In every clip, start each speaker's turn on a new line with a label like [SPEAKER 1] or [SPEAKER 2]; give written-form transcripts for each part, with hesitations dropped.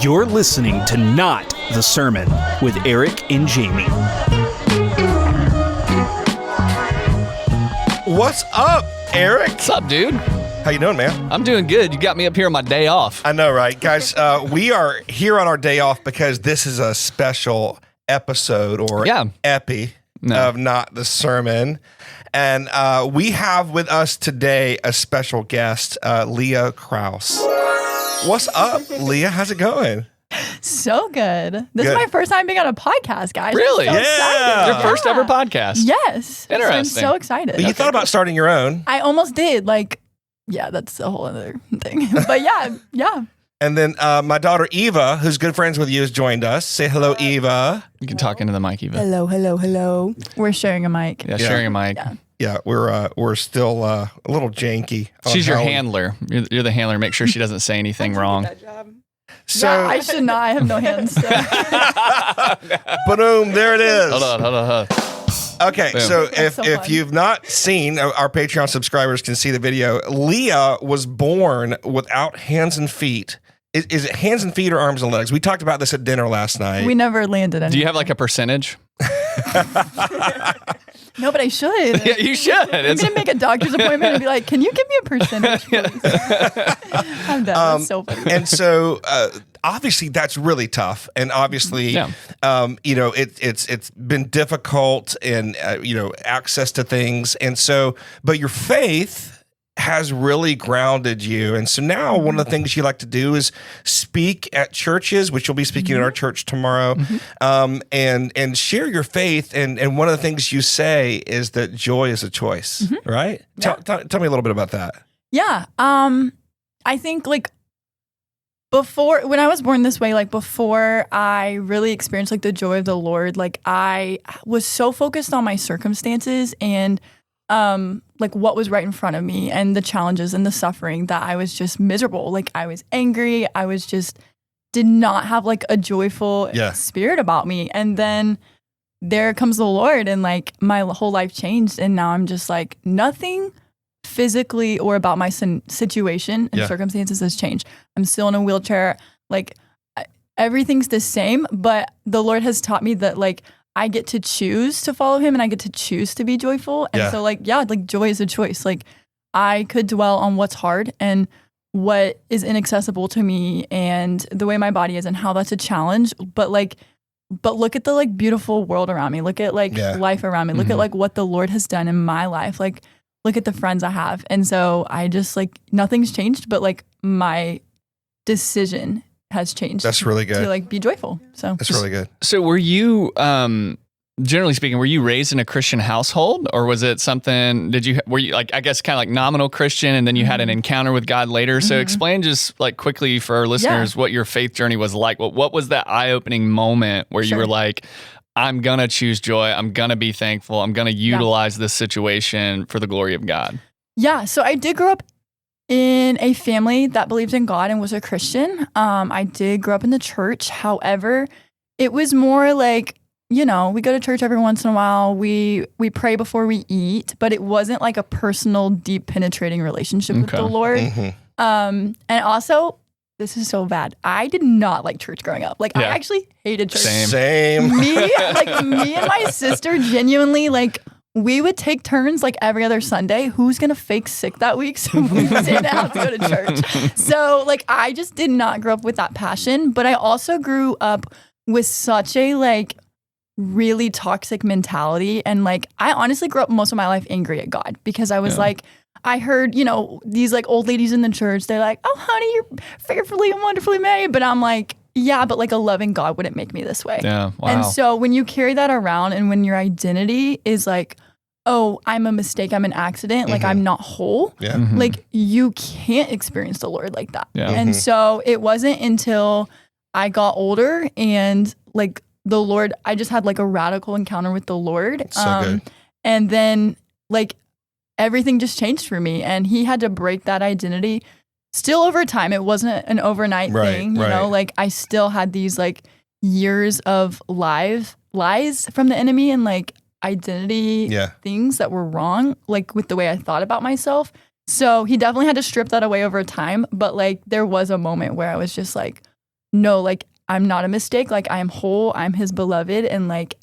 [SPEAKER 1] You're listening to Not the Sermon with Eric and Jamie.
[SPEAKER 2] What's up, Eric?
[SPEAKER 3] What's up, dude?
[SPEAKER 2] How you doing, man?
[SPEAKER 3] I'm doing good. You got me up here on my day off.
[SPEAKER 2] I know, right? Guys, we are here on our day off because this is a special episode or epi of Not the Sermon. And we have with us today a special guest, Leah Crouse. What's up, Leah? How's it going?
[SPEAKER 4] So good. This is my first time being on a podcast, guys.
[SPEAKER 3] Really?
[SPEAKER 4] I'm so excited.
[SPEAKER 3] Your first ever podcast?
[SPEAKER 4] Yes.
[SPEAKER 3] Interesting.
[SPEAKER 4] I'm so excited.
[SPEAKER 2] But you thought about starting your own.
[SPEAKER 4] I almost did. That's a whole other thing. But yeah.
[SPEAKER 2] And then my daughter, Eva, who's good friends with you, has joined us. Say hello, Eva.
[SPEAKER 3] You can talk into the mic, Eva.
[SPEAKER 4] Hello. We're sharing a mic.
[SPEAKER 3] Yeah, sharing a mic.
[SPEAKER 2] Yeah, we're still a little janky.
[SPEAKER 3] She's your handler. You're the handler. Make sure she doesn't say anything wrong.
[SPEAKER 2] So
[SPEAKER 4] I should not. I have no hands.
[SPEAKER 2] Boom, there it is.
[SPEAKER 3] Hold on.
[SPEAKER 2] Okay,
[SPEAKER 3] Boom.
[SPEAKER 2] so
[SPEAKER 4] That's so
[SPEAKER 2] if
[SPEAKER 4] fun.
[SPEAKER 2] you've not seen, our Patreon subscribers can see the video. Leah was born without hands and feet. Is it hands and feet or arms and legs? We talked about this at dinner last night.
[SPEAKER 4] We never landed any.
[SPEAKER 3] Do you have like a percentage?
[SPEAKER 4] No, but I should.
[SPEAKER 3] Yeah, you should.
[SPEAKER 4] I'm going to make a doctor's appointment and be like, can you give me a percentage, please? I'm done. That's so funny.
[SPEAKER 2] And so obviously that's really tough. And obviously, it's been difficult and, access to things. And so, but your faith has really grounded you. And so now one of the things you like to do is speak at churches, which you'll be speaking at our church tomorrow, and share your faith. And one of the things you say is that joy is a choice, right?
[SPEAKER 4] Yeah.
[SPEAKER 2] Tell me a little bit about that.
[SPEAKER 4] Yeah. I think before, when I was born this way, before I really experienced the joy of the Lord, I was so focused on my circumstances and what was right in front of me and the challenges and the suffering that I was just miserable. I was angry. I was just did not have a joyful spirit about me. And then there comes the Lord and my whole life changed. And now I'm just nothing physically or about my situation and circumstances has changed. I'm still in a wheelchair. Everything's the same, but the Lord has taught me that I get to choose to follow him and I get to choose to be joyful. And so joy is a choice. I could dwell on what's hard and what is inaccessible to me and the way my body is and how that's a challenge. But look at the beautiful world around me. Look at life around me. Look at what the Lord has done in my life. Look at the friends I have. And so I just nothing's changed, but my decision has changed.
[SPEAKER 2] That's really good.
[SPEAKER 4] To be joyful. So
[SPEAKER 2] That's really good.
[SPEAKER 3] So were you, generally speaking, were you raised in a Christian household, or was it something? Were you I guess kind of nominal Christian, and then you had an encounter with God later? So explain just quickly for our listeners what your faith journey was like. What was that eye-opening moment where you were I'm gonna choose joy. I'm gonna be thankful. I'm gonna utilize this situation for the glory of God.
[SPEAKER 4] Yeah. So I did grow up in a family that believed in God and was a Christian. I did grow up in the church. However, it was more we go to church every once in a while. We pray before we eat, but it wasn't a personal, deep, penetrating relationship with the Lord. And also, this is so bad. I did not like church growing up. I actually hated church.
[SPEAKER 2] Same.
[SPEAKER 4] Me and my sister genuinely we would take turns every other Sunday. Who's going to fake sick that week? So we didn't have to go to church. So I just did not grow up with that passion. But I also grew up with such a really toxic mentality. And I honestly grew up most of my life angry at God because I was I heard, these old ladies in the church, they're oh, honey, you're fearfully and wonderfully made. But I'm yeah, but a loving God wouldn't make me this way.
[SPEAKER 3] Yeah, wow.
[SPEAKER 4] And so when you carry that around and when your identity is oh, I'm a mistake, I'm an accident, I'm not whole, you can't experience the Lord like that.
[SPEAKER 3] Yeah.
[SPEAKER 4] And so it wasn't until I got older and the Lord, I just had a radical encounter with the Lord.
[SPEAKER 2] So good.
[SPEAKER 4] And then everything just changed for me and he had to break that identity still over time. It wasn't an overnight thing, you know, I still had these years of lies from the enemy and identity things that were wrong, with the way I thought about myself. So he definitely had to strip that away over time. But there was a moment where I was just no, like I'm not a mistake. Like I am whole. I'm his beloved. And like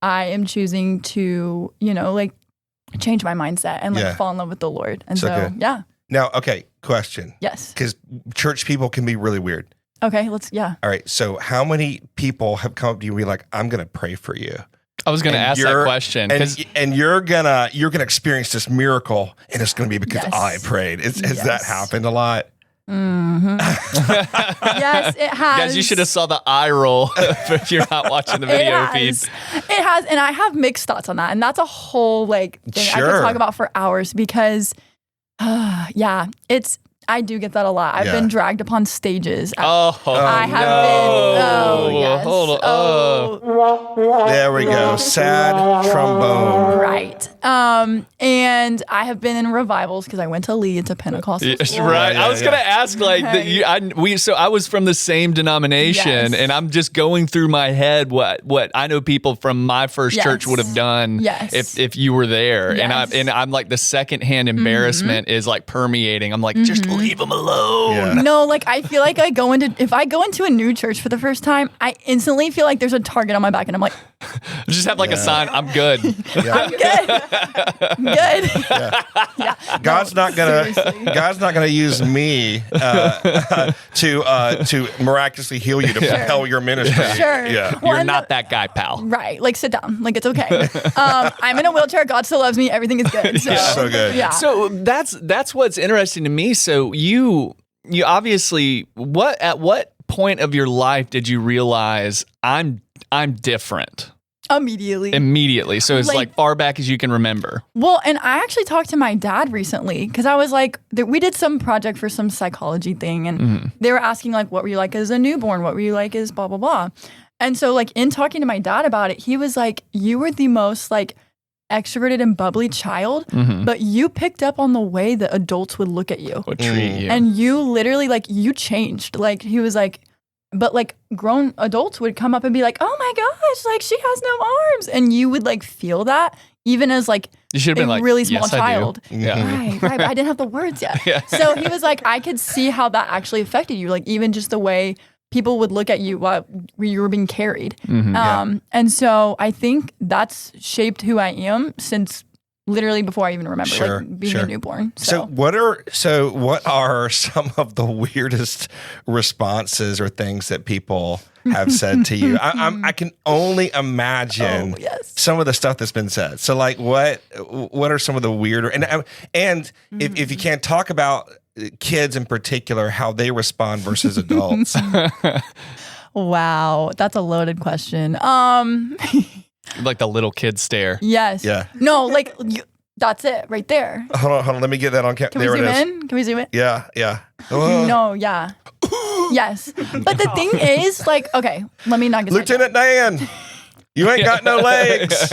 [SPEAKER 4] I am choosing to, you know, like change my mindset and like fall in love with the Lord. And so yeah.
[SPEAKER 2] Now, okay, question.
[SPEAKER 4] Yes.
[SPEAKER 2] Because church people can be really weird.
[SPEAKER 4] Okay, All
[SPEAKER 2] right. So how many people have come up to you and be like, I'm going to pray for you?
[SPEAKER 3] I was going to ask that question.
[SPEAKER 2] And you're gonna experience this miracle, and it's going to be because I prayed. Has that happened a lot?
[SPEAKER 4] Mm-hmm. Yes, it has.
[SPEAKER 3] Guys, you should have saw the eye roll if you're not watching the video feed.
[SPEAKER 4] It has, and I have mixed thoughts on that, and that's a whole like thing I could talk about for hours because, I do get that a lot. I've been dragged upon stages. I have been. Oh, yes.
[SPEAKER 3] Hold on.
[SPEAKER 2] There we go. Sad trombone.
[SPEAKER 4] Right. And I have been in revivals because I went to Leah. It's a Pentecostal school.
[SPEAKER 3] Right. I was going to ask, like, I was from the same denomination, and I'm just going through my head what I know people from my first church would have done if you were there.
[SPEAKER 4] Yes.
[SPEAKER 3] And I'm like, the secondhand embarrassment is like permeating. I'm like, just leave them alone.
[SPEAKER 2] Yeah.
[SPEAKER 4] No, like I feel like if I go into a new church for the first time, I instantly feel like there's a target on my back, and I'm like,
[SPEAKER 3] just have like a sign. I'm good.
[SPEAKER 4] I'm good.
[SPEAKER 2] God's not gonna use me to miraculously heal you to propel your ministry.
[SPEAKER 4] Sure.
[SPEAKER 2] Yeah.
[SPEAKER 3] You're not that guy, pal.
[SPEAKER 4] Right. Like sit down. Like it's okay. I'm in a wheelchair. God still loves me. Everything is good.
[SPEAKER 2] So good.
[SPEAKER 4] Yeah.
[SPEAKER 3] So that's what's interesting to me. So you obviously at what point of your life did you realize I'm different? Immediately. So it's like far back as you can remember.
[SPEAKER 4] Well, and I actually talked to my dad recently because I was like, we did some project for some psychology thing, and they were asking like, what were you like as a newborn? What were you like as blah, blah, blah. And so like in talking to my dad about it, he was like, you were the most like extroverted and bubbly child, but you picked up on the way that adults would look at you.
[SPEAKER 3] Would treat you.
[SPEAKER 4] And you literally like, you changed. Like he was like, but like grown adults would come up and be like, oh my gosh, like she has no arms. And you would like feel that even as like
[SPEAKER 3] you should have been like,
[SPEAKER 4] really small
[SPEAKER 3] yes,
[SPEAKER 4] child.
[SPEAKER 3] Yeah.
[SPEAKER 4] Right. But I didn't have the words yet. So he was like, I could see how that actually affected you. Like even just the way people would look at you while you were being carried. And so I think that's shaped who I am since literally before I even remember like being a newborn.
[SPEAKER 2] So what are some of the weirdest responses or things that people have said to you? I can only imagine some of the stuff that's been said. So like what are some of the weirder and if you can't talk about kids in particular, how they respond versus adults?
[SPEAKER 4] Wow, that's a loaded question.
[SPEAKER 3] Like the little kid stare.
[SPEAKER 4] Yes. Yeah. No, like that's it right there.
[SPEAKER 2] Hold on. Let me get that on camera.
[SPEAKER 4] Can we zoom in? Can we zoom in?
[SPEAKER 2] Yeah.
[SPEAKER 4] No, yeah. Yes. But the thing is, like, okay, let me not get
[SPEAKER 2] Lieutenant Dan, you ain't got no legs.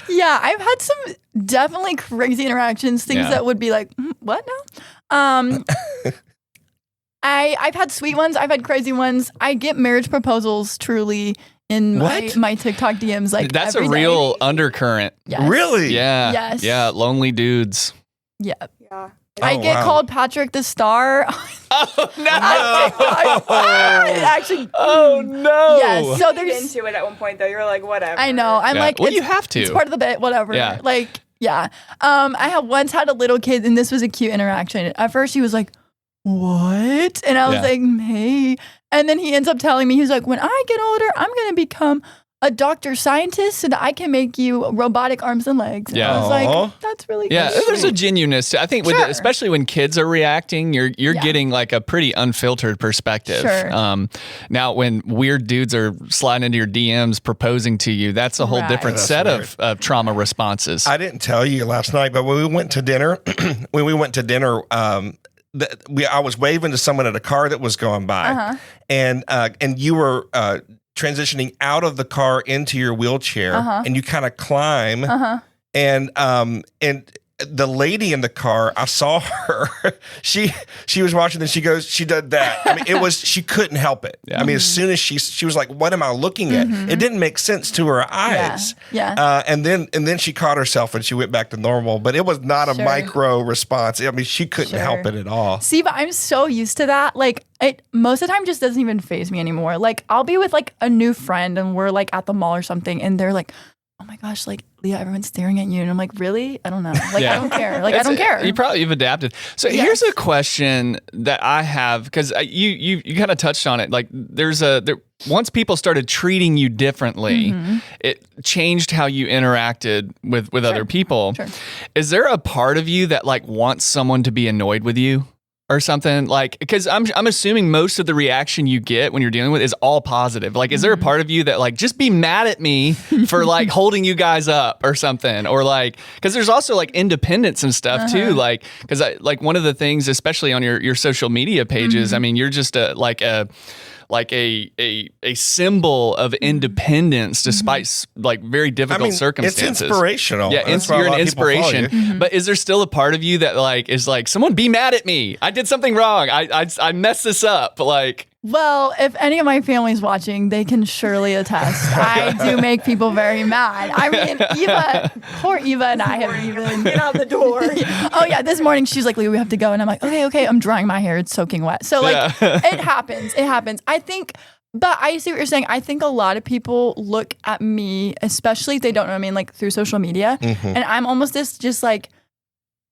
[SPEAKER 4] Yeah, I've had some definitely crazy interactions, things that would be like, what now? I've had sweet ones, I've had crazy ones. I get marriage proposals truly in my TikTok DMs like
[SPEAKER 3] that's
[SPEAKER 4] every
[SPEAKER 3] a real
[SPEAKER 4] day.
[SPEAKER 3] Undercurrent.
[SPEAKER 4] Yes.
[SPEAKER 2] Really?
[SPEAKER 3] Yeah.
[SPEAKER 4] Yes.
[SPEAKER 3] Yeah, lonely dudes.
[SPEAKER 4] Yeah. I get called Patrick the Star.
[SPEAKER 3] Oh no!
[SPEAKER 4] Actually.
[SPEAKER 3] Oh no!
[SPEAKER 4] Yes. So
[SPEAKER 5] There's into it at one point though. You're like, whatever.
[SPEAKER 4] I know. I'm like,
[SPEAKER 3] well, you have to.
[SPEAKER 4] It's part of the bit. Whatever.
[SPEAKER 3] Yeah.
[SPEAKER 4] Like, yeah. I have once had a little kid, and this was a cute interaction. At first, he was like, "What?" And I was like, "Hey." And then he ends up telling me, he's like, "When I get older, I'm gonna become a doctor scientist so that I can make you robotic arms and legs." And I was like, that's really
[SPEAKER 3] yeah.
[SPEAKER 4] good.
[SPEAKER 3] There's a genuineness. I think, especially when kids are reacting, you're getting like a pretty unfiltered perspective.
[SPEAKER 4] Sure.
[SPEAKER 3] Now, when weird dudes are sliding into your DMs proposing to you, that's a whole different set of trauma responses.
[SPEAKER 2] I didn't tell you last night, but when we went to dinner, I was waving to someone at a car that was going by, and you were transitioning out of the car into your wheelchair, and you kind of climb, and the lady in the car, I saw her. she was watching and she did that. I mean, she couldn't help it.
[SPEAKER 3] Yeah.
[SPEAKER 2] I mean, as soon as she was like, what am I looking at? It didn't make sense to her eyes.
[SPEAKER 4] Yeah.
[SPEAKER 2] And then she caught herself and she went back to normal, but it was not a micro response. I mean, she couldn't help it at all.
[SPEAKER 4] See, but I'm so used to that. Like, it most of the time just doesn't even faze me anymore. Like, I'll be with like a new friend and we're like at the mall or something and they're like, oh my gosh, like, Leah, everyone's staring at you. And I'm like, really? I don't know. Like, I don't care. Like, I don't care.
[SPEAKER 3] You've adapted. So here's a question that I have, because you kind of touched on it. Like, once people started treating you differently, it changed how you interacted with other people.
[SPEAKER 4] Sure.
[SPEAKER 3] Is there a part of you that like wants someone to be annoyed with you? Or something, like, because I'm assuming most of the reaction you get when you're dealing with is all positive. Like, is there a part of you that like just be mad at me for like holding you guys up or something, or like, because there's also like independence and stuff too. Like, because like one of the things, especially on your social media pages, I mean, you're just a symbol of independence despite like very difficult circumstances.
[SPEAKER 2] It's inspirational.
[SPEAKER 3] Yeah, you're an inspiration. But is there still a part of you that like is like, someone be mad at me? I did something wrong. I messed this up. Like,
[SPEAKER 4] well, if any of my family's watching, they can surely attest. I do make people very mad. I mean, poor Eva and I have even...
[SPEAKER 5] Get out the door.
[SPEAKER 4] Oh, yeah. This morning, she's like, Leah, we have to go. And I'm like, okay. I'm drying my hair. It's soaking wet. So, like, it happens. It happens. I think... But I see what you're saying. I think a lot of people look at me, especially if they don't know what I mean, like, through social media. And I'm almost this just, like...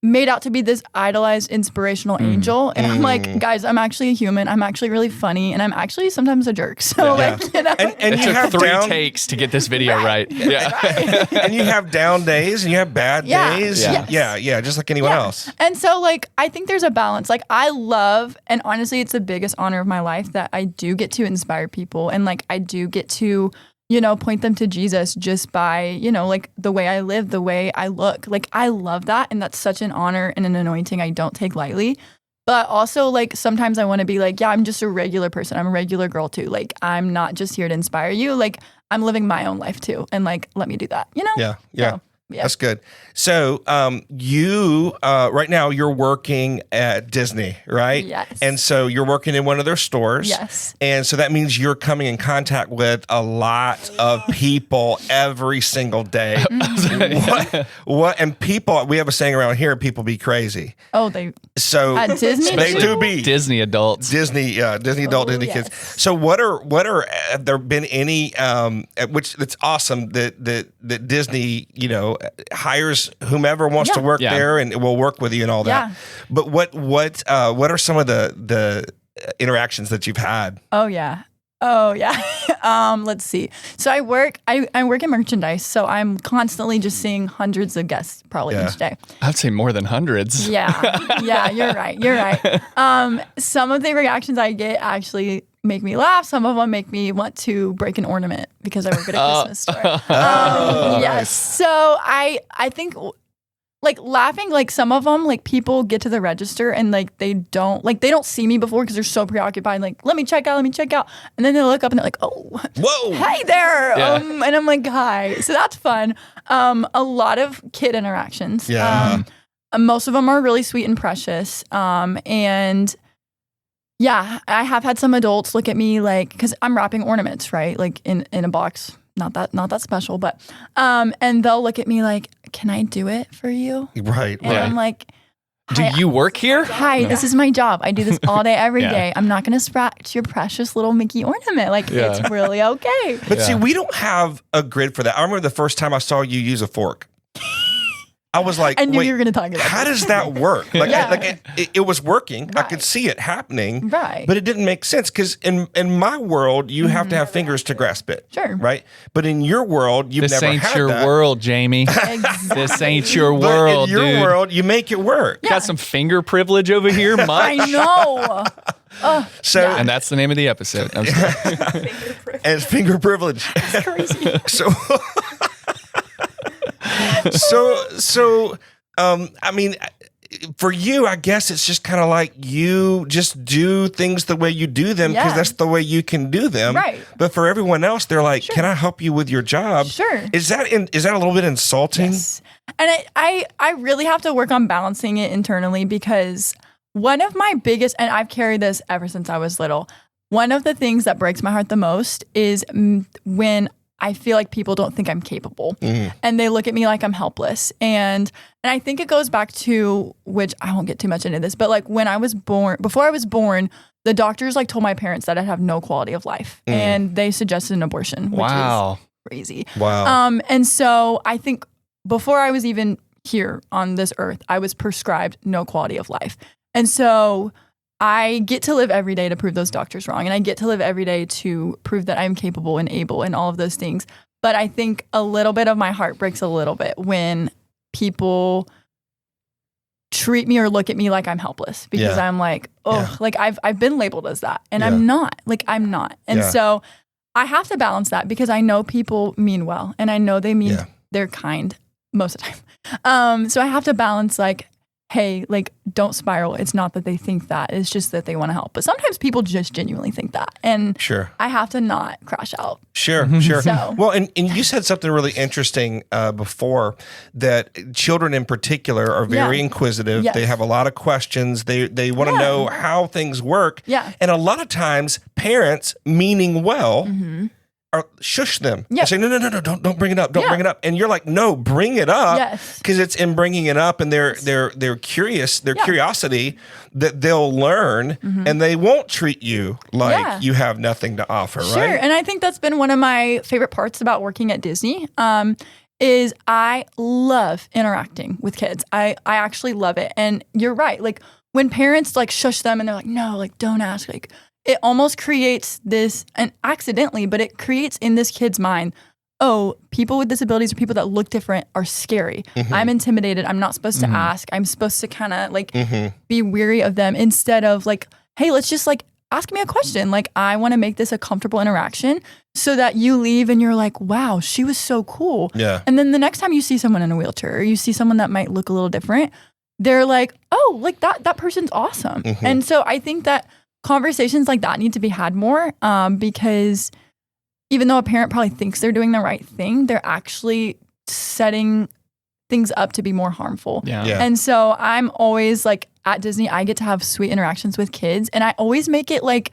[SPEAKER 4] made out to be this idolized inspirational angel, and I'm like, guys, I'm actually a human. I'm actually really funny, and I'm actually sometimes a jerk. So like, you know,
[SPEAKER 2] and
[SPEAKER 3] it
[SPEAKER 2] you
[SPEAKER 3] took
[SPEAKER 2] have
[SPEAKER 3] 3 takes to get this video right. Yeah,
[SPEAKER 2] and you have down days and you have bad days.
[SPEAKER 3] Yeah.
[SPEAKER 2] Yeah, just like anyone else.
[SPEAKER 4] And so like, I think there's a balance. Like, I love, and honestly, it's the biggest honor of my life that I do get to inspire people, and like I do get to, you know, point them to Jesus just by, you know, like the way I live, the way I look. Like, I love that. And that's such an honor and an anointing I don't take lightly. But also, like, sometimes I want to be like, yeah, I'm just a regular person. I'm a regular girl too. Like, I'm not just here to inspire you. Like, I'm living my own life too. And like, let me do that, you know?
[SPEAKER 2] Yeah.
[SPEAKER 4] So,
[SPEAKER 2] That's good. So you right now you're working at Disney, right?
[SPEAKER 4] Yes.
[SPEAKER 2] And so you're working in one of their stores.
[SPEAKER 4] Yes.
[SPEAKER 2] And so that means you're coming in contact with a lot of people every single day. What? And people, we have a saying around here: people be crazy.
[SPEAKER 4] Oh, they.
[SPEAKER 2] So
[SPEAKER 4] At Disney,
[SPEAKER 2] they do be
[SPEAKER 3] Disney adults,
[SPEAKER 2] Disney adult, Disney kids. So what are have there been any? Which that's awesome that Disney, you know, hires whomever wants to work there and will work with you and all that. But what are some of the interactions that you've had?
[SPEAKER 4] Oh yeah. Let's see. So I work in merchandise, so I'm constantly just seeing hundreds of guests probably each day.
[SPEAKER 3] I'd say more than hundreds.
[SPEAKER 4] Yeah, you're right. Some of the reactions I get actually make me laugh. Some of them make me want to break an ornament because I work at a Christmas store. Yes. So I think like laughing, like some of them, like people get to the register and like they don't see me before because they're so preoccupied. Like, let me check out. And then they look up and they're like, oh, whoa, hey there. And I'm like, hi. So that's fun. A lot of kid interactions. Most of them are really sweet and precious. And yeah, I have had some adults look at me like, because I'm wrapping ornaments, right? Like in a box, not that special, but and they'll look at me like, can I do it for you?
[SPEAKER 2] Right.
[SPEAKER 4] And I'm like,
[SPEAKER 3] do you work here?
[SPEAKER 4] Hi, this is my job. I do this all day, every day. I'm not going to scratch your precious little Mickey ornament. Like, it's really okay.
[SPEAKER 2] But see, we don't have a grid for that. I remember the first time I saw you use a fork. I was like,
[SPEAKER 4] I knew you were going to talk about
[SPEAKER 2] how does that work? Like, it was working. Right. I could see it happening.
[SPEAKER 4] Right.
[SPEAKER 2] But it didn't make sense because in my world, you have to have fingers to grasp it.
[SPEAKER 4] Sure.
[SPEAKER 2] Right. But in your world, you've never had that.
[SPEAKER 3] This ain't your world, Jamie.
[SPEAKER 4] Exactly.
[SPEAKER 3] This ain't your world,
[SPEAKER 2] dude. In your world, you make it work.
[SPEAKER 3] Got some finger privilege over here, much.
[SPEAKER 4] I know.
[SPEAKER 3] And that's the name of the episode. I'm sorry.
[SPEAKER 2] And it's finger privilege.
[SPEAKER 4] It's crazy.
[SPEAKER 2] So, I mean, for you, I guess it's just kind of like you just do things the way you do them because that's the way you can do them.
[SPEAKER 4] Right.
[SPEAKER 2] But for everyone else, they're like, "Can I help you with your job?"
[SPEAKER 4] Sure.
[SPEAKER 2] Is that a little bit insulting?
[SPEAKER 4] Yes. And I really have to work on balancing it internally because one of my biggest, and I've carried this ever since I was little, one of the things that breaks my heart the most is when I feel like people don't think I'm capable and they look at me like I'm helpless. And I think it goes back to, which I won't get too much into this, but like when I was born, before I was born, the doctors like told my parents that I'd have no quality of life and they suggested an abortion, which is crazy.
[SPEAKER 2] Wow.
[SPEAKER 4] And so I think before I was even here on this earth, I was prescribed no quality of life. And so I get to live every day to prove those doctors wrong. And I get to live every day to prove that I'm capable and able and all of those things. But I think a little bit of my heart breaks a little bit when people treat me or look at me like I'm helpless because I'm like, like I've been labeled as that. And I'm not. And so I have to balance that because I know people mean well and I know they mean they're kind most of the time. So I have to balance like, hey, like, don't spiral. It's not that they think that. It's just that they want to help. But sometimes people just genuinely think that. And I have to not crash out.
[SPEAKER 2] Sure.
[SPEAKER 4] So.
[SPEAKER 2] Well, and you said something really interesting before, that children in particular are very inquisitive.
[SPEAKER 4] Yes.
[SPEAKER 2] They have a lot of questions. They want to know how things work.
[SPEAKER 4] Yeah.
[SPEAKER 2] And a lot of times parents, meaning well, are shush them.
[SPEAKER 4] Yeah.
[SPEAKER 2] Say, no, don't bring it up. Don't bring it up. And you're like, no, bring it up. Because it's in bringing it up and they're curious, their curiosity that they'll learn and they won't treat you like you have nothing to offer, right?
[SPEAKER 4] Sure. And I think that's been one of my favorite parts about working at Disney. Is I love interacting with kids. I actually love it. And you're right. Like when parents like shush them and they're like, no, like don't ask, like it almost creates this, and accidentally, but it creates in this kid's mind, oh, people with disabilities or people that look different are scary. I'm intimidated. I'm not supposed to ask. I'm supposed to kind of like be weary of them instead of like, hey, let's just like ask me a question. Like I want to make this a comfortable interaction so that you leave and you're like, wow, she was so cool.
[SPEAKER 2] Yeah.
[SPEAKER 4] And then the next time you see someone in a wheelchair or you see someone that might look a little different, they're like, oh, like that person's awesome. And so I think that conversations like that need to be had more because even though a parent probably thinks they're doing the right thing, they're actually setting things up to be more harmful. And so I'm always like at Disney, I get to have sweet interactions with kids and I always make it like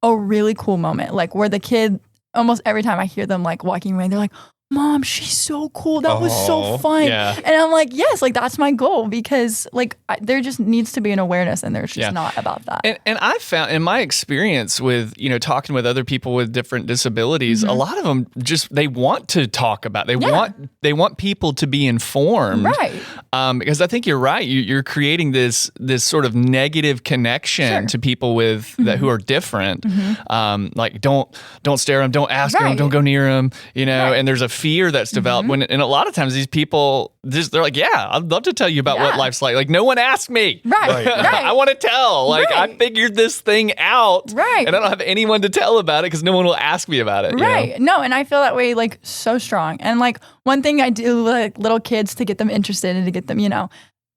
[SPEAKER 4] a really cool moment, like where the kid, almost every time I hear them like walking away, they're like, Mom, she's so cool. That was so fun. And I'm like, yes, like that's my goal because like there just needs to be an awareness and there's just not about that.
[SPEAKER 3] And I've found in my experience with, talking with other people with different disabilities, a lot of them just, they want to talk about, they want people to be informed.
[SPEAKER 4] Right.
[SPEAKER 3] Because I think you're right. You're creating this sort of negative connection to people with that who are different. Like don't stare at them, don't ask them, don't go near them, and there's a fear that's developed and a lot of times these people they're like, yeah, I'd love to tell you about what life's like no one asked me.
[SPEAKER 4] Right.
[SPEAKER 3] I want to tell, like I figured this thing out and I don't have anyone to tell about it because no one will ask me about it.
[SPEAKER 4] No, and I feel that way like so strong. And like one thing I do with like little kids to get them interested and to get them,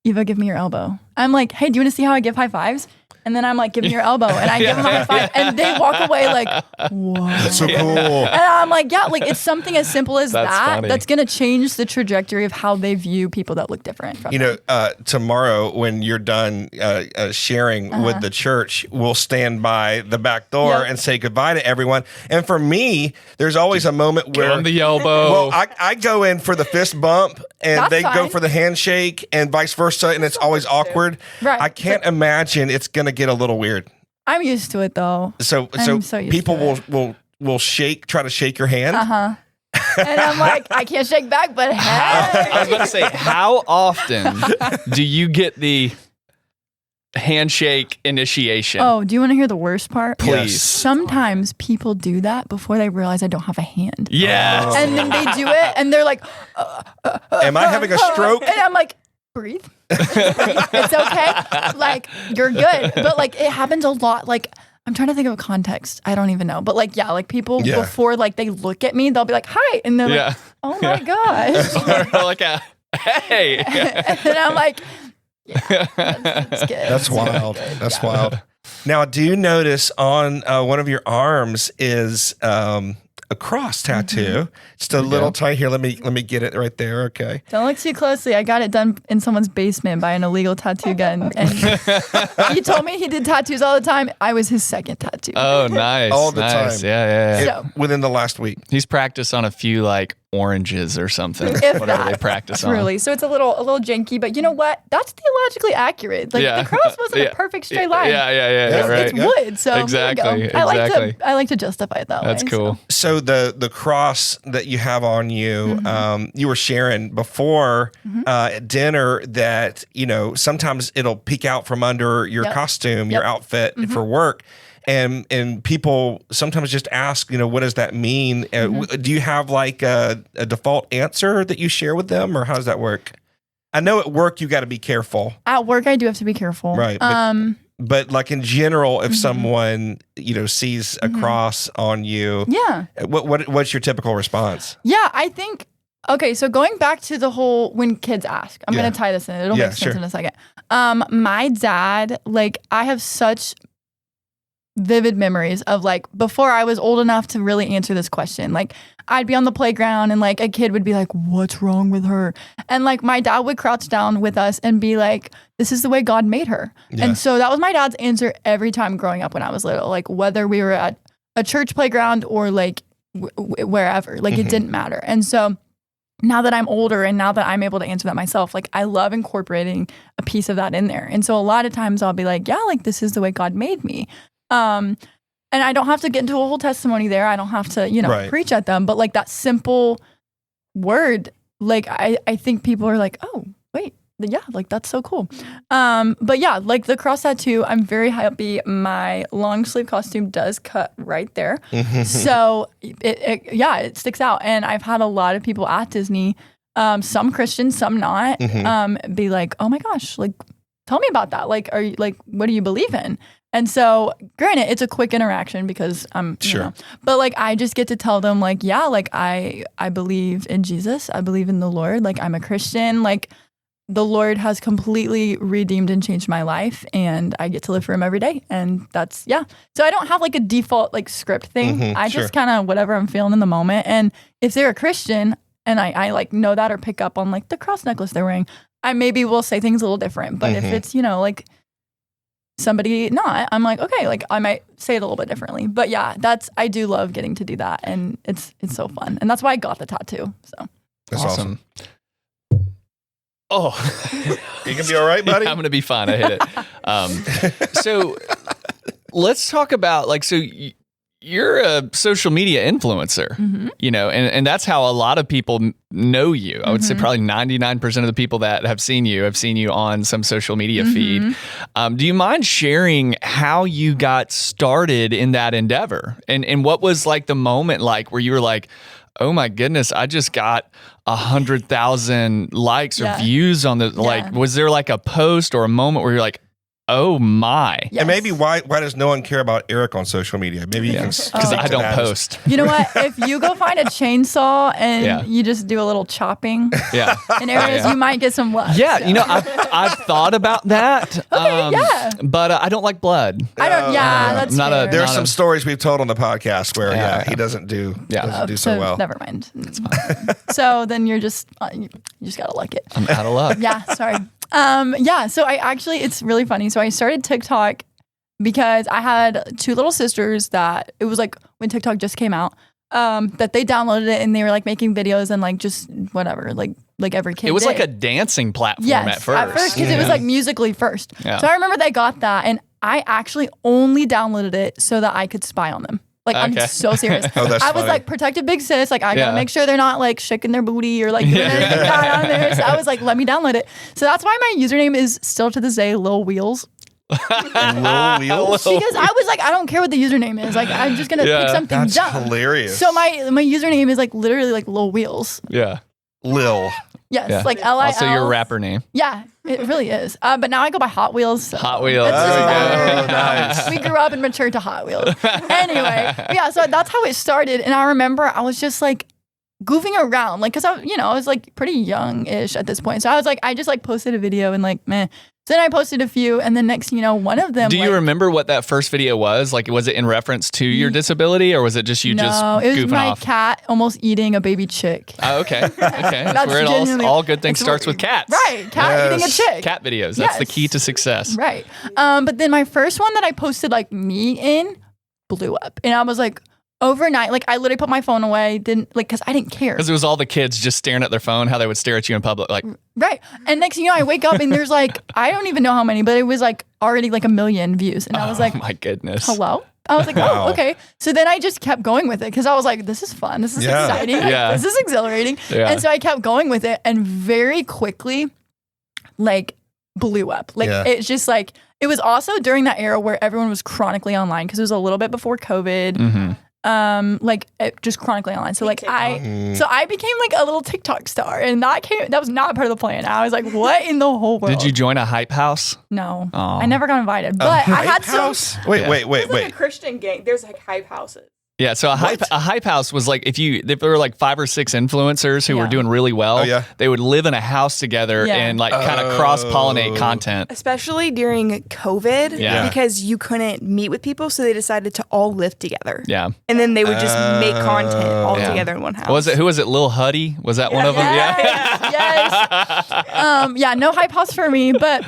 [SPEAKER 4] Eva, give me your elbow. I'm like, hey, do you want to see how I give high fives? And then I'm like, give me your elbow. And I give them a high five. And they walk away like, whoa.
[SPEAKER 2] That's so cool.
[SPEAKER 4] And I'm like, yeah, like it's something as simple as
[SPEAKER 3] that's
[SPEAKER 4] that
[SPEAKER 3] funny.
[SPEAKER 4] that's going to change the trajectory of how they view people that look different from them.
[SPEAKER 2] Tomorrow when you're done sharing with the church, we'll stand by the back door and say goodbye to everyone. And for me, there's always a moment where
[SPEAKER 3] on the elbow.
[SPEAKER 2] Well, I go in for the fist bump and
[SPEAKER 4] That's
[SPEAKER 2] they go
[SPEAKER 4] fine.
[SPEAKER 2] for the handshake and vice versa. And it's always awkward.
[SPEAKER 4] Right.
[SPEAKER 2] I can't imagine it's going to get a little weird.
[SPEAKER 4] I'm used to it though.
[SPEAKER 2] So
[SPEAKER 4] used
[SPEAKER 2] people
[SPEAKER 4] to
[SPEAKER 2] will try to shake your hand.
[SPEAKER 4] And I'm like, I can't shake back, but hey.
[SPEAKER 3] I was about to say, how often do you get the handshake initiation?
[SPEAKER 4] Oh, do you want to hear the worst part?
[SPEAKER 3] Please.
[SPEAKER 2] Yes.
[SPEAKER 4] Sometimes people do that before they realize I don't have a hand.
[SPEAKER 3] Yes.
[SPEAKER 4] And then they do it and they're like,
[SPEAKER 2] Am I having a stroke?
[SPEAKER 4] And I'm like, breathe. It's okay. Like, you're good. But like, it happens a lot. Like, I'm trying to think of a context. I don't even know. But like, yeah, like people before like they look at me, they'll be like, hi. And they're like, oh my gosh.
[SPEAKER 3] Or like a, hey.
[SPEAKER 4] And I'm like, That's good.
[SPEAKER 2] That's wild. That's wild. Now, do you notice on one of your arms is a cross tattoo? Just a little tiny here. Let me get it right there. Okay.
[SPEAKER 4] Don't look too closely. I got it done in someone's basement by an illegal tattoo gun. And he told me he did tattoos all the time. I was his second tattoo.
[SPEAKER 3] Oh, nice.
[SPEAKER 2] All the time.
[SPEAKER 3] Yeah.
[SPEAKER 4] So,
[SPEAKER 2] Within the last week.
[SPEAKER 3] He's practiced on a few like oranges or something.
[SPEAKER 4] If
[SPEAKER 3] Whatever
[SPEAKER 4] that,
[SPEAKER 3] they practice on.
[SPEAKER 4] truly. So it's a little janky, but you know what? That's theologically accurate. Like the cross wasn't a perfect straight line.
[SPEAKER 3] Yeah, right.
[SPEAKER 4] It's wood, so
[SPEAKER 3] Exactly,
[SPEAKER 4] there you go.
[SPEAKER 3] exactly.
[SPEAKER 4] I like to justify it that way.
[SPEAKER 3] That's cool.
[SPEAKER 2] So the cross that you have on you, you were sharing before at dinner that, sometimes it'll peek out from under your costume, your outfit for work. And people sometimes just ask, what does that mean? Do you have like a default answer that you share with them, or how does that work? I know at work you got to be careful.
[SPEAKER 4] At work, I do have to be careful.
[SPEAKER 2] Right. But like in general, if someone, sees a cross on you, what's your typical response?
[SPEAKER 4] Yeah, I think, okay, so going back to the whole, when kids ask, I'm going to tie this in. It'll make sense in a second. My dad, I have such vivid memories of before I was old enough to really answer this question. I'd be on the playground and a kid would be like, what's wrong with her? And my dad would crouch down with us and be like, this is the way God made her. Yeah. And so that was my dad's answer every time growing up when I was little, whether we were at a church playground or wherever, it didn't matter. And so now that I'm older and now that I'm able to answer that myself, I love incorporating a piece of that in there. And so a lot of times I'll be like, this is the way God made me. And I don't have to get into a whole testimony there. I don't have to, preach at them. But that simple word, I think people are like, oh, wait, yeah, that's so cool. But yeah, the cross tattoo, I'm very happy. My long sleeve costume does cut right there. So it sticks out. And I've had a lot of people at Disney, some Christians, some not, be like, oh my gosh, tell me about that. Are you what do you believe in? And so, granted, it's a quick interaction because I'm sure, but I just get to tell them I believe in Jesus. I believe in the Lord. I'm a Christian. The Lord has completely redeemed and changed my life, and I get to live for Him every day. And that's So I don't have a default script thing. I just kind of whatever I'm feeling in the moment. And if they're a Christian and I know that or pick up on the cross necklace they're wearing, I maybe will say things a little different. But if it's somebody not, I'm okay, I might say it a little bit differently. But yeah, I do love getting to do that, and it's so fun. And that's why I got the tattoo. So
[SPEAKER 2] that's awesome.
[SPEAKER 3] Oh,
[SPEAKER 2] you gonna be all right, buddy?
[SPEAKER 3] I'm gonna be fine. I hit it. So let's talk about you're a social media influencer, and that's how a lot of people know you. I would say probably 99% of the people that have seen you on some social media feed. Do you mind sharing how you got started in that endeavor? And what was the moment where you were like, oh my goodness, I just got 100,000 likes or views on the, was there a post or a moment where you're like, oh my.
[SPEAKER 2] Yes. And maybe why does no one care about Eric on social media? Maybe you can
[SPEAKER 3] because I don't post.
[SPEAKER 4] You know what? If you go find a chainsaw and you just do a little chopping in areas, you might get some love.
[SPEAKER 3] Yeah, so. I've thought about that. But I don't like blood.
[SPEAKER 4] I don't. That's not fair.
[SPEAKER 2] There are some stories we've told on the podcast where he doesn't do so well.
[SPEAKER 4] Never mind. It's fine. So then you just gotta like it.
[SPEAKER 3] I'm out of luck.
[SPEAKER 4] Yeah. Sorry. So I actually, it's really funny. So I started TikTok because I had two little sisters that it was when TikTok just came out, that they downloaded it and they were making videos and just whatever, every kid.
[SPEAKER 3] It was
[SPEAKER 4] did.
[SPEAKER 3] A dancing platform at first.
[SPEAKER 4] Because it was Musically first. Yeah. So I remember they got that and I actually only downloaded it so that I could spy on them. I'm so serious. I was protective big sis. I gotta make sure they're not shaking their booty or doing anything bad on there. So I was let me download it. So that's why my username is still to this day Lil Wheels.
[SPEAKER 2] Lil Wheels?
[SPEAKER 4] Because I was I don't care what the username is. I'm just gonna pick something dumb.
[SPEAKER 2] That's hilarious.
[SPEAKER 4] So my username is literally Lil Wheels.
[SPEAKER 3] Yeah.
[SPEAKER 2] Lil.
[SPEAKER 4] Yes, L-I-L.
[SPEAKER 3] Also your rapper name.
[SPEAKER 4] Yeah, it really is. But now I go by Hot Wheels. So
[SPEAKER 3] Hot Wheels.
[SPEAKER 2] Nice.
[SPEAKER 4] We grew up and matured to Hot Wheels. Anyway, so that's how it started. And I remember I was just goofing around, because I was pretty young-ish at this point. So I was I just posted a video and meh. So then I posted a few, and then next thing you know, one of them.
[SPEAKER 3] Do you remember what that first video was? Like, was it in reference to your disability, or was it just you just goofing off?
[SPEAKER 4] No, it was my cat almost eating a baby chick.
[SPEAKER 3] Oh, okay. That's where it all good things starts with cats.
[SPEAKER 4] Right, cat eating a chick.
[SPEAKER 3] Cat videos. That's the key to success.
[SPEAKER 4] Right. But then my first one that I posted like me in blew up, and I was like, overnight, like I literally put my phone away, because I didn't care.
[SPEAKER 3] Because it was all the kids just staring at their phone, how they would stare at you in public, like.
[SPEAKER 4] Right. And next thing you know, I wake up and there's like, I don't even know how many, but it was like already like 1 million views. And I was like,
[SPEAKER 3] oh my goodness.
[SPEAKER 4] Hello? I was like, oh, okay. So then I just kept going with it because I was like, this is fun. This is exciting. This is exhilarating. Yeah. And so I kept going with it and very quickly, like, blew up. Like, it's just like, it was also during that era where everyone was chronically online because it was a little bit before COVID. Mm-hmm. Just chronically online. So like I became like a little TikTok star, and that was not part of the plan. I was like, what in the whole world?
[SPEAKER 3] Did you join a hype house?
[SPEAKER 4] No, I never got invited. But I had
[SPEAKER 2] house?
[SPEAKER 4] some.
[SPEAKER 2] Wait.
[SPEAKER 5] There's like a Christian gang. There's like hype houses.
[SPEAKER 3] Yeah, so a hype house was like if there were like 5 or 6 influencers who were doing really well, they would live in a house together and like kind of cross-pollinate content.
[SPEAKER 5] Especially during COVID, because you couldn't meet with people, so they decided to all live together. Yeah. And then they would just make content all together in one house.
[SPEAKER 3] Who was it? Lil Huddy? Was that one of them?
[SPEAKER 4] Yes. No hype house for me, but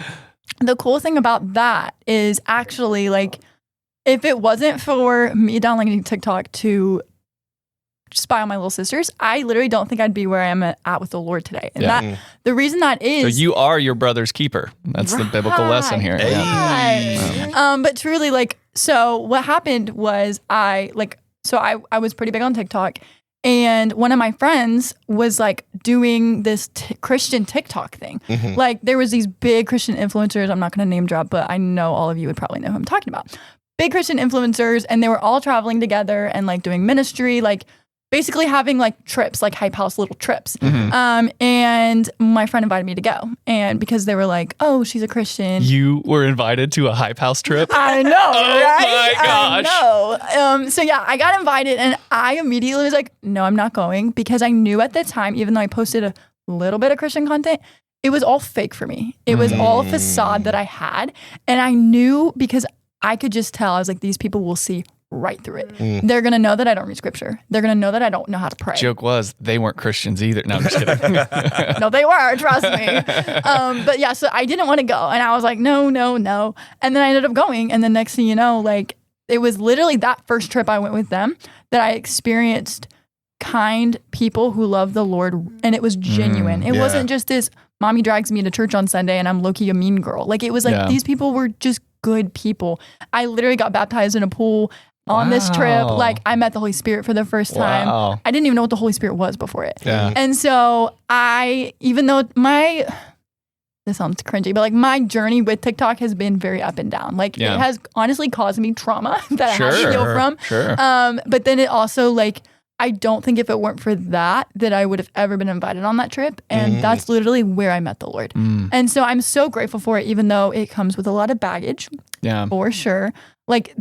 [SPEAKER 4] the cool thing about that is actually like if it wasn't for me downloading TikTok to spy on my little sisters, I literally don't think I'd be where I am at with the Lord today. And that the reason that is,
[SPEAKER 3] so you are your brother's keeper. That's the biblical lesson here.
[SPEAKER 4] Right. But truly, like, so what happened was I was pretty big on TikTok, and one of my friends was like doing this Christian TikTok thing. Mm-hmm. Like there was these big Christian influencers. I'm not going to name drop, but I know all of you would probably know who I'm talking about. Big Christian influencers, and they were all traveling together and like doing ministry, like basically having like trips, like hype house little trips. Mm-hmm. And my friend invited me to go, and because they were like, "Oh, she's a Christian."
[SPEAKER 3] You were invited to a hype house trip?
[SPEAKER 4] I know, right? My gosh! I know. So yeah, I got invited, and I immediately was like, "No, I'm not going," because I knew at the time, even though I posted a little bit of Christian content, it was all fake for me. It was all a facade that I had, and I knew because I could just tell. I was like, these people will see right through it. They're going to know that I don't read scripture. They're going to know that I don't know how to pray.
[SPEAKER 3] Joke was, they weren't Christians either. No, I'm just kidding.
[SPEAKER 4] No, they were, trust me. But yeah, so I didn't want to go. And I was like, no. And then I ended up going. And the next thing you know, like, it was literally that first trip I went with them that I experienced kind people who love the Lord. And it was genuine. It wasn't just this, mommy drags me to church on Sunday and I'm low-key a mean girl. Like, it was like, these people were just good people. I literally got baptized in a pool on this trip. Like, I met the Holy Spirit for the first time. I didn't even know what the Holy Spirit was before it. Yeah. And so even though this sounds cringy, but like my journey with TikTok has been very up and down. Like it has honestly caused me trauma that I have to heal from. Sure. But then it also like, I don't think if it weren't for that I would have ever been invited on that trip. And that's literally where I met the Lord. And so I'm so grateful for it, even though it comes with a lot of baggage. Yeah. For sure. Like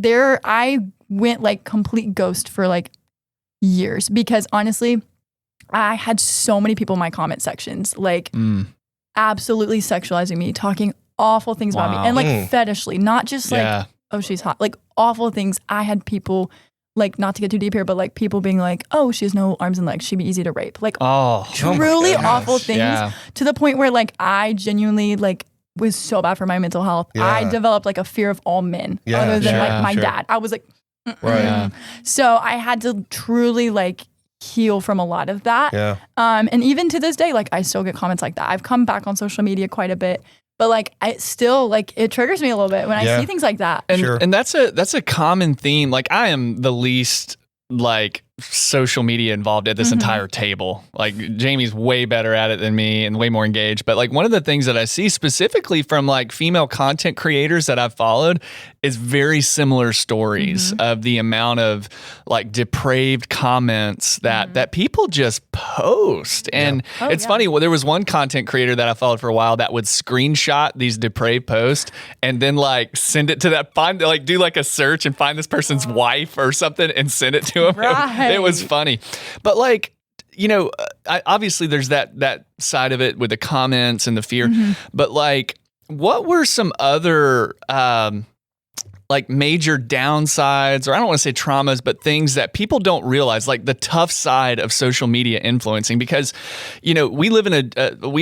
[SPEAKER 4] I went like complete ghost for like years because honestly, I had so many people in my comment sections, like absolutely sexualizing me, talking awful things about me and like fetishly, not just like, oh, she's hot, like awful things. I had people, like, not to get too deep here, but like people being like, oh, she has no arms and legs, she'd be easy to rape. Like truly awful things to the point where like I genuinely like was so bad for my mental health. I developed like a fear of all men other than like my dad. I was like, so I had to truly like heal from a lot of that. And even to this day, like I still get comments like that. I've come back on social media quite a bit. But like, I still like it triggers me a little bit when I see things like that.
[SPEAKER 3] And that's a common theme. Like I am the least like social media involved at this entire table. Like Jamie's way better at it than me and way more engaged. But like one of the things that I see specifically from like female content creators that I've followed is very similar stories of the amount of like depraved comments that people just post. And it's funny. Well, there was one content creator that I followed for a while that would screenshot these depraved posts and then like send it to do like a search and find this person's wife or something and send it to him. Right. It was funny. But like, you know, obviously there's that side of it with the comments and the fear. But like what were some other like major downsides, or I don't want to say traumas, but things that people don't realize, like the tough side of social media influencing? Because, we live in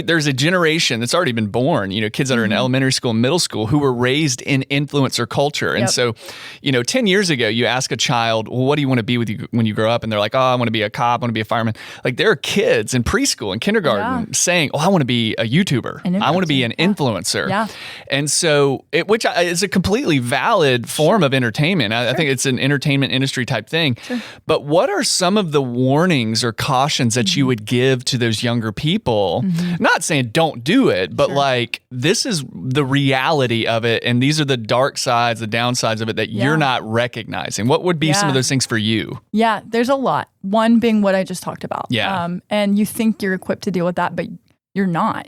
[SPEAKER 3] there's a generation that's already been born, kids that are in elementary school, middle school, who were raised in influencer culture. And so, 10 years ago, you ask a child, well, what do you want to be when you grow up? And they're like, oh, I want to be a cop, I want to be a fireman. Like, there are kids in preschool and kindergarten saying, oh, I want to be a YouTuber. I want to be an influencer. Yeah. And so, which is a completely valid form of entertainment. I think it's an entertainment industry type thing. But what are some of the warnings or cautions that you would give to those younger people? Not saying don't do it, but like, this is the reality of it, and these are the dark sides, the downsides of it that you're not recognizing. What would be some of those things for you? Yeah, there's a lot. One being what I just talked about. Yeah. And you think you're equipped to deal with that, but you're not.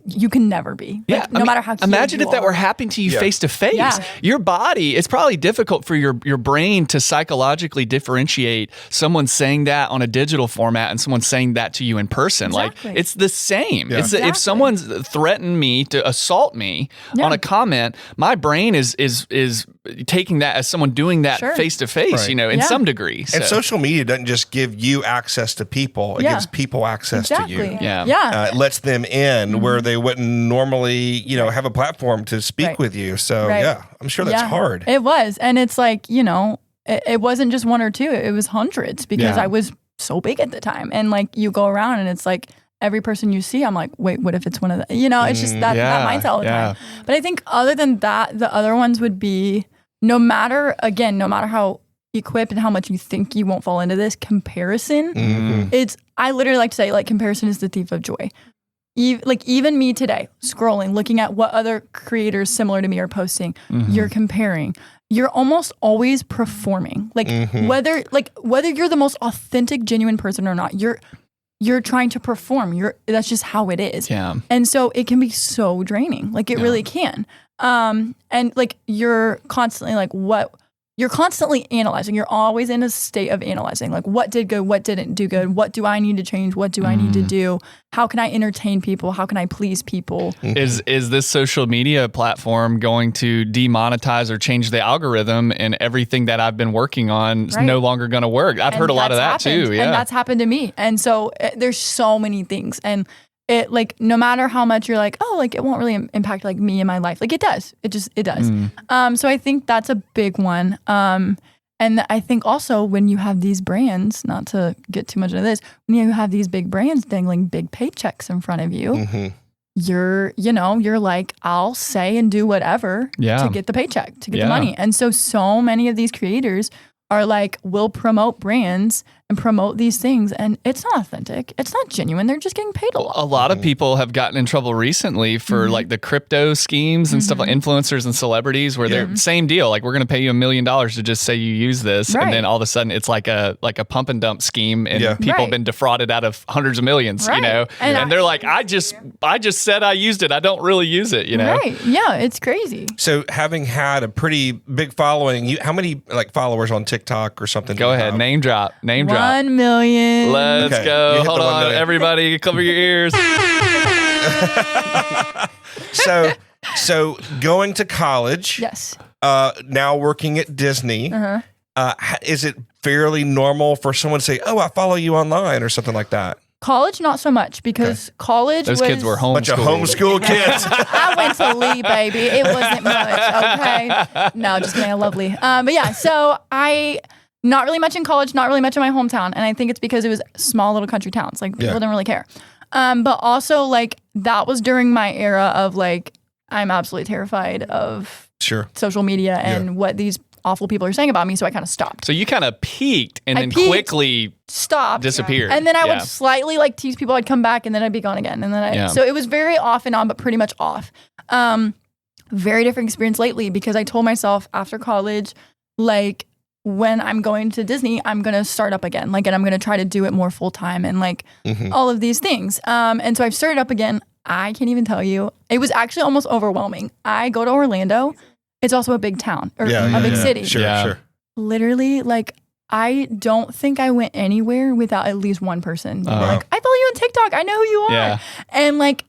[SPEAKER 3] You can never be. Like, no matter how cute
[SPEAKER 1] imagine
[SPEAKER 3] you
[SPEAKER 1] if that
[SPEAKER 3] are.
[SPEAKER 1] were happening to you face to face.
[SPEAKER 3] Your body, it's probably difficult for your brain to psychologically differentiate someone saying that on a digital format and someone saying that to you in person. Exactly. Like, it's the same. It's if someone's threatened me to assault me on a comment, my brain is taking that as someone doing that face to face, in some degree.
[SPEAKER 2] And social media doesn't just give you access to people; it gives people access to you. It lets them in where they wouldn't normally, have a platform to speak with you. So I'm sure that's hard.
[SPEAKER 4] It was, and it's like, it wasn't just one or two; it was hundreds because I was so big at the time. And like, you go around, and it's like every person you see, I'm like, wait, what if it's one of the? It's just that mindset all the time. But I think other than that, the other ones would be no matter how equipped and how much you think you won't fall into this comparison. I literally like to say, like, comparison is the thief of joy. Even me today, scrolling, looking at what other creators similar to me are posting, you're comparing. You're almost always performing. Like, whether you're the most authentic, genuine person or not, you're trying to perform. That's just how it is. Yeah. And so it can be so draining. Like, it really can. And like, you're constantly like, you're constantly analyzing. You're always in a state of analyzing. Like, what did good? What didn't do good? What do I need to change? What do I need to do? How can I entertain people? How can I please people?
[SPEAKER 3] Is this social media platform going to demonetize or change the algorithm, and everything that I've been working on is no longer going to work? I've heard a lot of that too. Yeah.
[SPEAKER 4] And that's happened to me. And so there's so many things. And it, like, no matter how much you're like, oh, like, it won't really impact like me in my life. Like, it does. It does. So I think that's a big one. And I think also when you have these brands, not to get too much into this, when you have these big brands dangling big paychecks in front of you, you're like, I'll say and do whatever to get the paycheck, to get the money. And so many of these creators are like, will promote brands and promote these things, and it's not authentic. It's not genuine. They're just getting paid a lot.
[SPEAKER 3] A lot of people have gotten in trouble recently for like the crypto schemes and stuff, like influencers and celebrities, where they're same deal. Like, we're going to pay you $1 million to just say you use this, and then all of a sudden it's like a pump and dump scheme, and people have been defrauded out of hundreds of millions. And they're like, I just said I used it. I don't really use it.
[SPEAKER 4] Right? Yeah, it's crazy.
[SPEAKER 2] So, having had a pretty big following, how many like followers on TikTok or something?
[SPEAKER 3] Go ahead, name drop.
[SPEAKER 4] 1 million.
[SPEAKER 3] Let's go. Hold on, everybody, cover your ears.
[SPEAKER 2] So going to college.
[SPEAKER 4] Yes.
[SPEAKER 2] Now working at Disney. Is it fairly normal for someone to say, "Oh, I follow you online" or something like that?
[SPEAKER 4] College, not so much, because college
[SPEAKER 3] those kids were homeschooled.
[SPEAKER 2] Bunch of homeschool kids.
[SPEAKER 4] I went to Lee, baby. It wasn't much, okay? No, just kidding. I love Lee. But yeah, so not really much in college, not really much in my hometown. And I think it's because it was small little country towns. Like, people didn't really care. But also, like, that was during my era of, like, I'm absolutely terrified of social media and what these awful people are saying about me. So I kind of stopped.
[SPEAKER 3] So you kind of peaked and then quickly
[SPEAKER 4] stopped,
[SPEAKER 3] disappeared.
[SPEAKER 4] And then I would slightly like tease people. I'd come back and then I'd be gone again. And then so it was very off and on, but pretty much off. Very different experience lately, because I told myself after college, like, when I'm going to Disney, I'm going to start up again. Like, and I'm going to try to do it more full time and like all of these things. And so I've started up again. I can't even tell you. It was actually almost overwhelming. I go to Orlando. It's also a big town or a big city.
[SPEAKER 2] Sure.
[SPEAKER 4] Literally, like, I don't think I went anywhere without at least one person. Like, I follow you on TikTok. I know who you are. And like,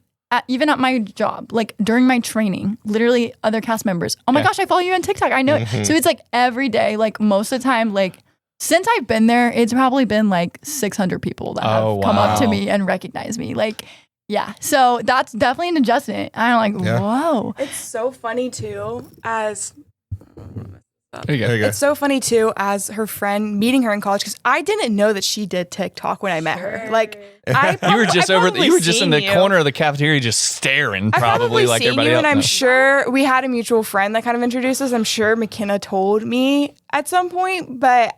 [SPEAKER 4] even at my job, like during my training, literally other cast members, oh my gosh, I follow you on TikTok. I know it. So it's like every day, like most of the time, like since I've been there, it's probably been like 600 people that have come up to me and recognize me. Like, yeah. So that's definitely an adjustment. I'm like, whoa.
[SPEAKER 5] It's so funny too, as...
[SPEAKER 3] There you go.
[SPEAKER 5] It's so funny too, as her friend, meeting her in college, because I didn't know that she did TikTok when I met her. Like,
[SPEAKER 3] you were just in the corner of the cafeteria, just staring, probably like everybody else.
[SPEAKER 5] And I'm sure we had a mutual friend that kind of introduced us. I'm sure McKenna told me at some point, but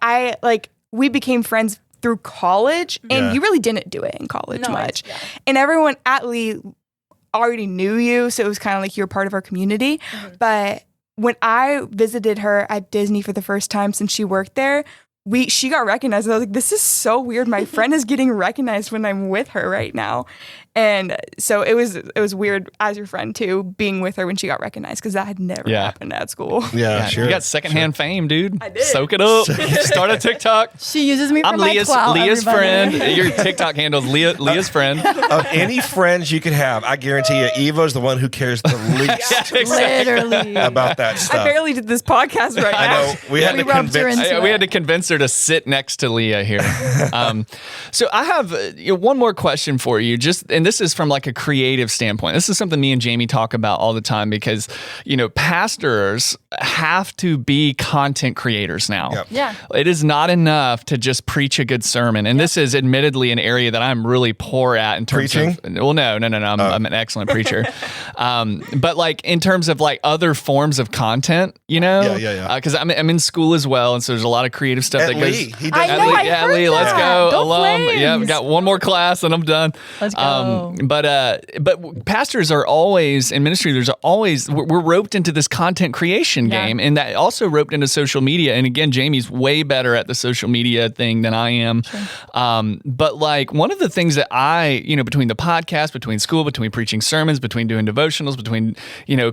[SPEAKER 5] we became friends through college, and you really didn't do it in college much. And everyone at Lee already knew you, so it was kind of like you were part of our community. But when I visited her at Disney for the first time since she worked there, she got recognized. And I was like, this is so weird. My friend is getting recognized when I'm with her right now. And so it was weird as your friend too, being with her when she got recognized, because that had never happened at school.
[SPEAKER 2] Yeah, sure.
[SPEAKER 3] You got secondhand fame, dude.
[SPEAKER 5] I did.
[SPEAKER 3] Soak it up. Start a TikTok.
[SPEAKER 4] She uses me for
[SPEAKER 3] I'm
[SPEAKER 4] my clout,
[SPEAKER 3] Leah's
[SPEAKER 4] everybody.
[SPEAKER 3] friend. Your TikTok handle is Leah's friend.
[SPEAKER 2] Of any friends you could have, I guarantee you, Evo's the one who cares the least
[SPEAKER 4] Literally.
[SPEAKER 2] about that stuff.
[SPEAKER 5] I barely did this podcast right now.
[SPEAKER 2] I know. We had to
[SPEAKER 4] rubbed her
[SPEAKER 2] convince.
[SPEAKER 4] into
[SPEAKER 3] We had to convince her to sit next to Leah here. So I have one more question for you. And this is from like a creative standpoint. This is something me and Jamie talk about all the time, because pastors have to be content creaters now.
[SPEAKER 2] Yep.
[SPEAKER 4] Yeah.
[SPEAKER 3] It is not enough to just preach a good sermon, and this is admittedly an area that I'm really poor at in terms
[SPEAKER 2] Preaching?
[SPEAKER 3] of. Well, no. I'm an excellent preacher, but like in terms of like other forms of content,
[SPEAKER 2] Yeah.
[SPEAKER 3] Because I'm in school as well, and so there's a lot of creative stuff
[SPEAKER 2] At
[SPEAKER 3] that
[SPEAKER 2] Lee,
[SPEAKER 3] goes.
[SPEAKER 2] he does.
[SPEAKER 4] I know, I
[SPEAKER 3] Yeah,
[SPEAKER 4] heard
[SPEAKER 3] Lee, let's
[SPEAKER 4] that.
[SPEAKER 3] go,
[SPEAKER 4] Go
[SPEAKER 3] alum.
[SPEAKER 4] Flames.
[SPEAKER 3] Yeah, we got one more class and I'm done.
[SPEAKER 4] Let's go.
[SPEAKER 3] But pastors are always in ministry. We're roped into this content creation game, and that also roped into social media. And again, Jamie's way better at the social media thing than I am. Sure. But like one of the things that between the podcast, between school, between preaching sermons, between doing devotionals, between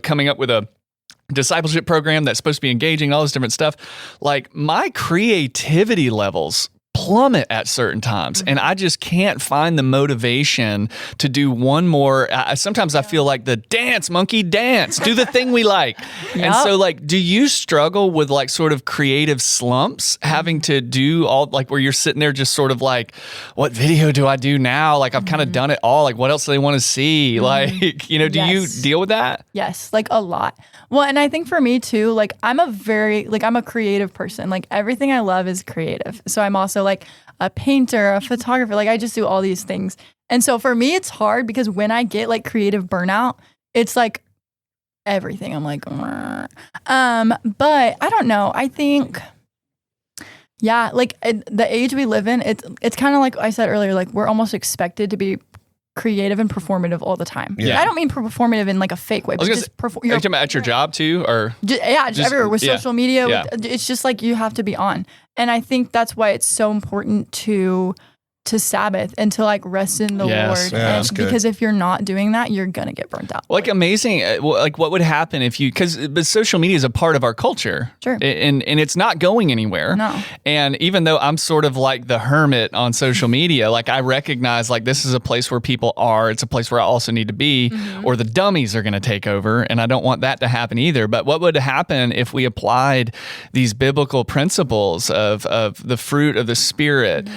[SPEAKER 3] coming up with a discipleship program that's supposed to be engaging, all this different stuff, like my creativity levels plummet at certain times, and I just can't find the motivation to do one more. Sometimes I feel like the dance monkey dance, do the thing we like. And so like, do you struggle with like sort of creative slumps, having to do all like where you're sitting there just sort of like, what video do I do now? Like I've kind of done it all. Like what else do they want to see? Like, do you deal with that?
[SPEAKER 4] Yes, like a lot. Well, and I think for me too, like I'm a creative person. Like everything I love is creative. So I'm also like a painter, a photographer. Like I just do all these things. And so for me, it's hard because when I get like creative burnout, it's like everything. I'm like, but I don't know. I think, like the age we live in, it's kind of like I said earlier, like we're almost expected to be creative and performative all the time.
[SPEAKER 2] Yeah.
[SPEAKER 4] I don't mean performative in like a fake way, but just perform.
[SPEAKER 3] Are you talking about at your job too, or
[SPEAKER 4] just everywhere with social media?
[SPEAKER 3] Yeah.
[SPEAKER 4] It's just like you have to be on, and I think that's why it's so important to Sabbath and to like rest in the Lord.
[SPEAKER 2] Yeah, that's good.
[SPEAKER 4] Because if you're not doing that, you're gonna get burnt out.
[SPEAKER 3] Like amazing. Like what would happen if because social media is a part of our culture.
[SPEAKER 4] Sure.
[SPEAKER 3] And it's not going anywhere.
[SPEAKER 4] No.
[SPEAKER 3] And even though I'm sort of like the hermit on social media, like I recognize like this is a place where people are. It's a place where I also need to be, or the dummies are going to take over. And I don't want that to happen either. But what would happen if we applied these biblical principles of the fruit of the Spirit,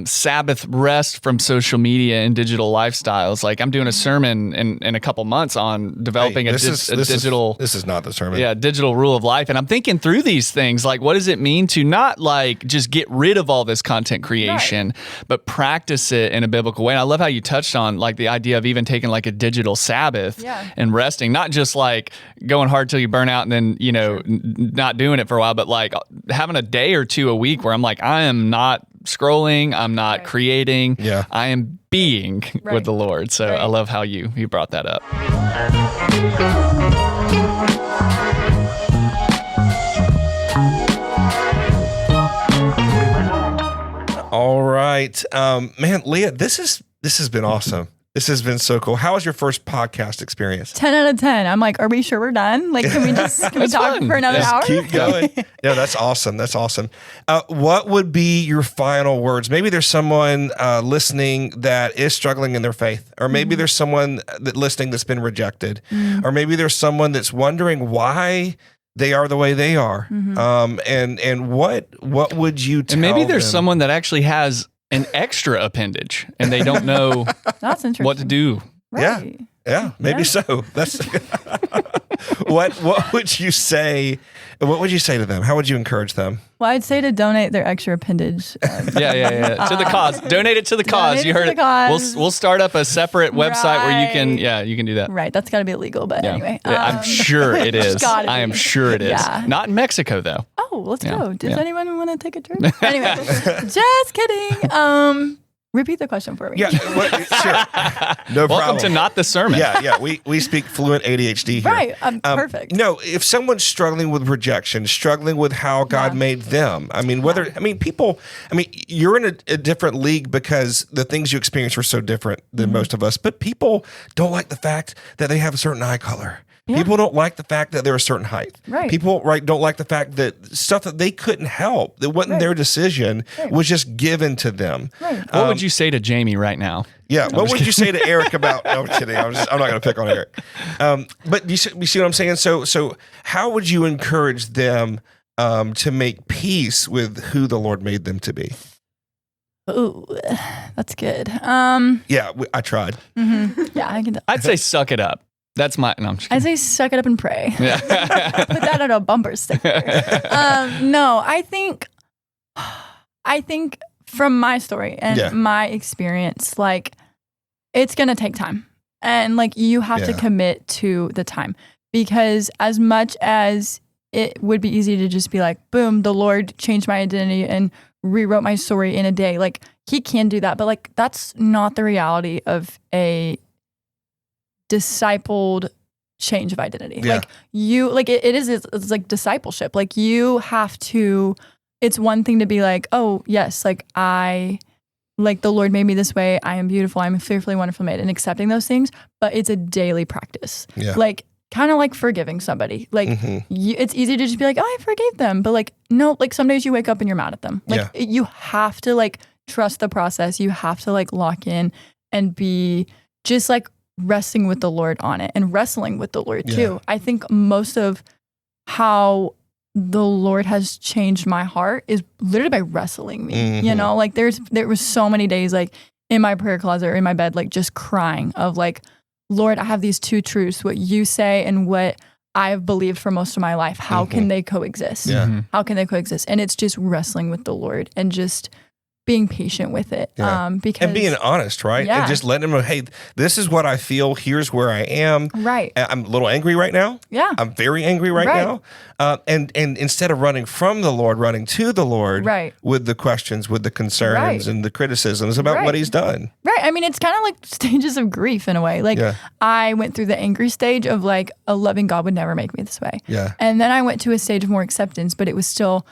[SPEAKER 3] Sabbath rest from social media and digital lifestyles? Like I'm doing a sermon in a couple months on developing digital.
[SPEAKER 2] This is not the sermon.
[SPEAKER 3] Yeah, digital rule of life. And I'm thinking through these things, like what does it mean to not like just get rid of all this content creation, but practice it in a biblical way. And I love how you touched on like the idea of even taking like a digital Sabbath and resting, not just like going hard till you burn out and then, not doing it for a while, but like having a day or two a week where I'm like, I am not scrolling, I'm not creating, I am being with the Lord. So I love how you brought that up.
[SPEAKER 2] All right, man, Leah, this has been awesome. This has been so cool. How was your first podcast experience?
[SPEAKER 4] 10 out of 10. I'm like, are we sure we're done? Like, can we talk for another hour?
[SPEAKER 2] Keep going. Yeah, that's awesome. That's awesome. What would be your final words? Maybe there's someone listening that is struggling in their faith, or maybe there's someone listening that's been rejected, or maybe there's someone that's wondering why they are the way they are. And what would you tell
[SPEAKER 3] them? And maybe there's
[SPEAKER 2] them?
[SPEAKER 3] someone that actually has an extra appendage and they don't know
[SPEAKER 4] That's interesting.
[SPEAKER 3] what to do.
[SPEAKER 4] Right.
[SPEAKER 2] Yeah, maybe so. That's what would you say? What would you say to them? How would you encourage them?
[SPEAKER 4] Well, I'd say to donate their extra appendage.
[SPEAKER 3] Yeah. To the cause. Donate it to the cause. You heard it.
[SPEAKER 4] Cause.
[SPEAKER 3] We'll start up a separate website where you can do that.
[SPEAKER 4] Right. That's got to be illegal, but anyway.
[SPEAKER 3] Yeah, I'm sure it is. I am sure it is.
[SPEAKER 4] Yeah.
[SPEAKER 3] Not in Mexico though.
[SPEAKER 4] Oh, let's go. Does anyone want to take a trip? Anyway, just kidding. Repeat the question for me.
[SPEAKER 2] Yeah, sure. No problem.
[SPEAKER 3] Welcome to Not the Sermon.
[SPEAKER 2] Yeah. We speak fluent ADHD here.
[SPEAKER 4] Right. Perfect.
[SPEAKER 2] No, if someone's struggling with rejection, struggling with how God made them, people, you're in a different league because the things you experience are so different than most of us, but people don't like the fact that they have a certain eye color. Yeah. People don't like the fact that they're a certain height.
[SPEAKER 4] Right.
[SPEAKER 2] People don't like the fact that stuff that they couldn't help, that wasn't their decision, was just given to them.
[SPEAKER 4] Right.
[SPEAKER 3] What would you say to Jamie right now?
[SPEAKER 2] Yeah. What would you say to Eric about? No, I'm kidding. I'm not going to pick on Eric. But you see what I'm saying? So how would you encourage them to make peace with who the Lord made them to be?
[SPEAKER 4] Ooh, that's good.
[SPEAKER 2] Yeah, I tried.
[SPEAKER 4] Yeah, I can.
[SPEAKER 3] I'd say suck it up. That's my. No, I'm just
[SPEAKER 4] I say suck it up and pray.
[SPEAKER 3] Yeah.
[SPEAKER 4] Put that on a bumper sticker. No, I think from my story and my experience, like it's gonna take time, and like you have to commit to the time, because as much as it would be easy to just be like, boom, the Lord changed my identity and rewrote my story in a day. Like He can do that, but like that's not the reality of a discipled change of identity.
[SPEAKER 2] Yeah.
[SPEAKER 4] Like you, like it's like discipleship. Like you have to, it's one thing to be like, oh yes, like like the Lord made me this way. I am beautiful. I'm fearfully, wonderfully made, and accepting those things. But it's a daily practice.
[SPEAKER 2] Yeah.
[SPEAKER 4] Like kind of like forgiving somebody. Like it's easy to just be like, oh, I forgave them. But like, no, like some days you wake up and you're mad at them. Like you have to like trust the process. You have to like lock in and be just like resting with the Lord on it and wrestling with the Lord too. I think most of how the Lord has changed my heart is literally by wrestling me. You know, like there was so many days like in my prayer closet or in my bed, like just crying of like, Lord, I have these two truths, what you say and what I have believed for most of my life. How can they coexist?
[SPEAKER 2] Yeah.
[SPEAKER 4] How can they coexist? And it's just wrestling with the Lord and just being patient with it. Because,
[SPEAKER 2] and being honest, right?
[SPEAKER 4] Yeah.
[SPEAKER 2] And just letting them know, hey, this is what I feel. Here's where I am.
[SPEAKER 4] Right.
[SPEAKER 2] I'm a little angry right now.
[SPEAKER 4] Yeah.
[SPEAKER 2] I'm very angry right now. And instead of running from the Lord, running to the Lord with the questions, with the concerns and the criticisms about what He's done.
[SPEAKER 4] Right. I mean, it's kind of like stages of grief in a way. Like I went through the angry stage of like a loving God would never make me this way.
[SPEAKER 2] Yeah.
[SPEAKER 4] And then I went to a stage of more acceptance, but it was still,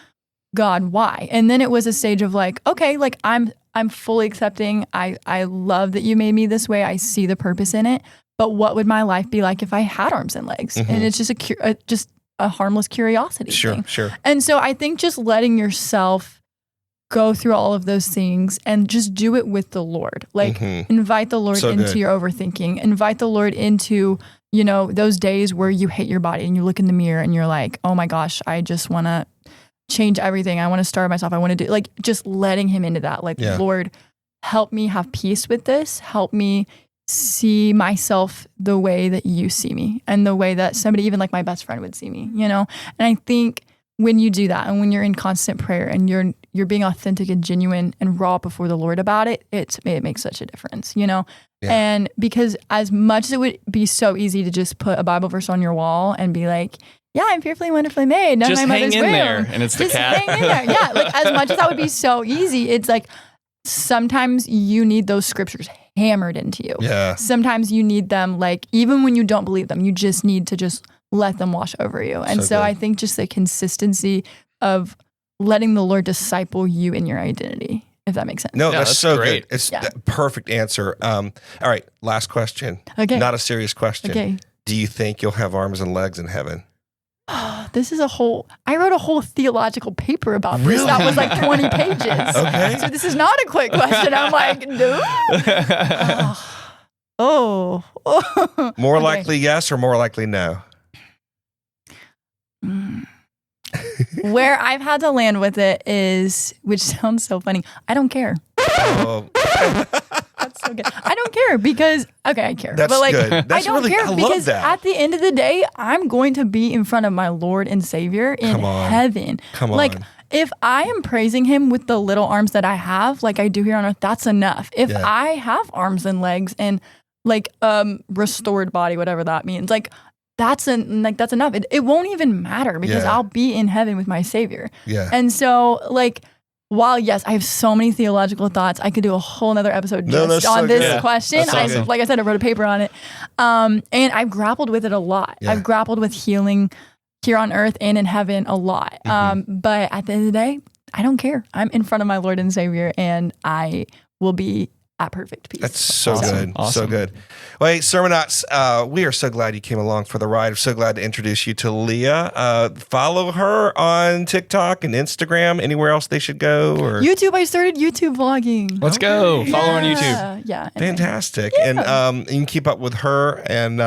[SPEAKER 4] God, why? And then it was a stage of like, okay, like I'm fully accepting. I love that you made me this way. I see the purpose in it. But what would my life be like if I had arms and legs? And it's just a harmless curiosity thing.
[SPEAKER 2] Sure.
[SPEAKER 4] And so I think just letting yourself go through all of those things and just do it with the Lord. Like invite the Lord into your overthinking. Invite the Lord into, you know, those days where you hate your body and you look in the mirror and you're like, oh my gosh, I just want to change everything. I want to starve myself. I want to do, like, just letting Him into that. Like, Lord, help me have peace with this. Help me see myself the way that you see me and the way that somebody, even like my best friend, would see me, you know? And I think when you do that and when you're in constant prayer and you're being authentic and genuine and raw before the Lord about it, it makes such a difference, you know? Yeah. And because as much as it would be so easy to just put a Bible verse on your wall and be like, yeah, I'm fearfully, wonderfully made.
[SPEAKER 3] Just hang in there, and it's the cat.
[SPEAKER 4] Hang in there. Yeah, like as much as that would be so easy, it's like sometimes you need those scriptures hammered into you.
[SPEAKER 2] Yeah.
[SPEAKER 4] Sometimes you need them, like even when you don't believe them, you just need to just let them wash over you. And so I think just the consistency of letting the Lord disciple you in your identity if that makes sense.
[SPEAKER 2] No,
[SPEAKER 3] Yeah,
[SPEAKER 2] that's
[SPEAKER 3] that's
[SPEAKER 2] so
[SPEAKER 3] great.
[SPEAKER 2] good. It's the perfect answer. All right, last question.
[SPEAKER 4] Okay.
[SPEAKER 2] Not a serious question.
[SPEAKER 4] Okay.
[SPEAKER 2] Do you think you'll have arms and legs in heaven?
[SPEAKER 4] This is I wrote a whole theological paper about this.
[SPEAKER 2] Really?
[SPEAKER 4] That was like 20 pages.
[SPEAKER 2] Okay.
[SPEAKER 4] So this is not a quick question. I'm like, no. Oh.
[SPEAKER 2] More
[SPEAKER 4] Okay.
[SPEAKER 2] likely yes or more likely no?
[SPEAKER 4] Where I've had to land with it is, which sounds so funny, I don't care.
[SPEAKER 2] Oh,
[SPEAKER 4] That's so good. I don't care because, okay, I care.
[SPEAKER 2] that's
[SPEAKER 4] but like,
[SPEAKER 2] good.
[SPEAKER 4] I
[SPEAKER 2] That's
[SPEAKER 4] don't
[SPEAKER 2] really,
[SPEAKER 4] care
[SPEAKER 2] I love
[SPEAKER 4] because
[SPEAKER 2] that.
[SPEAKER 4] at the end of the day, I'm going to be in front of my Lord and Savior in
[SPEAKER 2] Come on.
[SPEAKER 4] heaven.
[SPEAKER 2] Come
[SPEAKER 4] Like,
[SPEAKER 2] on.
[SPEAKER 4] if I am praising him with the little arms that I have, like I do here on earth, that's enough. If
[SPEAKER 2] Yeah.
[SPEAKER 4] I have arms and legs and like restored body, whatever that means, like that's enough. It won't even matter because
[SPEAKER 2] Yeah.
[SPEAKER 4] I'll be in heaven with my Savior.
[SPEAKER 2] Yeah.
[SPEAKER 4] And so like, while yes, I have so many theological thoughts, I could do a whole nother episode
[SPEAKER 2] No,
[SPEAKER 4] just
[SPEAKER 2] that's so
[SPEAKER 4] on this
[SPEAKER 2] good. Yeah.
[SPEAKER 4] question.
[SPEAKER 3] That's awesome.
[SPEAKER 4] Like I said, I wrote a paper on it. And I've grappled with it a lot.
[SPEAKER 2] Yeah.
[SPEAKER 4] I've grappled with healing here on earth and in heaven a lot. But at the end of the day, I don't care. I'm in front of my Lord and Savior and I will be at perfect peace.
[SPEAKER 2] That's so
[SPEAKER 3] Awesome.
[SPEAKER 2] good. So
[SPEAKER 3] Awesome.
[SPEAKER 2] good. Well, hey, Sermonauts, we are so glad you came along for the ride. I'm so glad to introduce you to Leah. Follow her on TikTok and Instagram. Anywhere else they should go? Or
[SPEAKER 4] YouTube, I started YouTube vlogging.
[SPEAKER 3] Let's go. Follow her on YouTube.
[SPEAKER 4] Yeah. anyway.
[SPEAKER 2] Fantastic. And you can keep up with her. And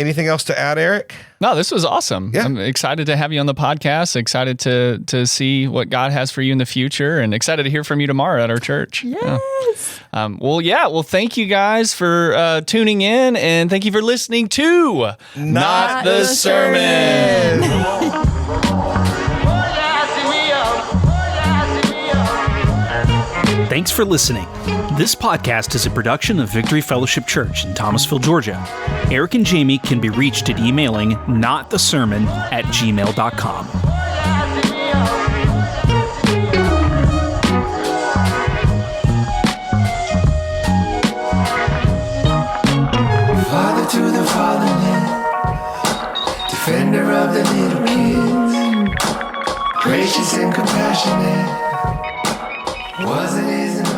[SPEAKER 2] anything else to add, Eric?
[SPEAKER 3] No, this was awesome.
[SPEAKER 2] Yeah.
[SPEAKER 3] I'm excited to have you on the podcast, excited to see what God has for you in the future, and excited to hear from you tomorrow at our church.
[SPEAKER 4] Yes.
[SPEAKER 3] Well, thank you guys for tuning in, and thank you for listening to
[SPEAKER 2] Not
[SPEAKER 4] the Sermon.
[SPEAKER 1] Thanks for listening. This podcast is a production of Victory Fellowship Church in Thomasville, Georgia. Eric and Jamie can be reached at emailing notthesermon@gmail.com.
[SPEAKER 6] Father to the fatherless, defender of the little kids, gracious and compassionate, wasn't, isn't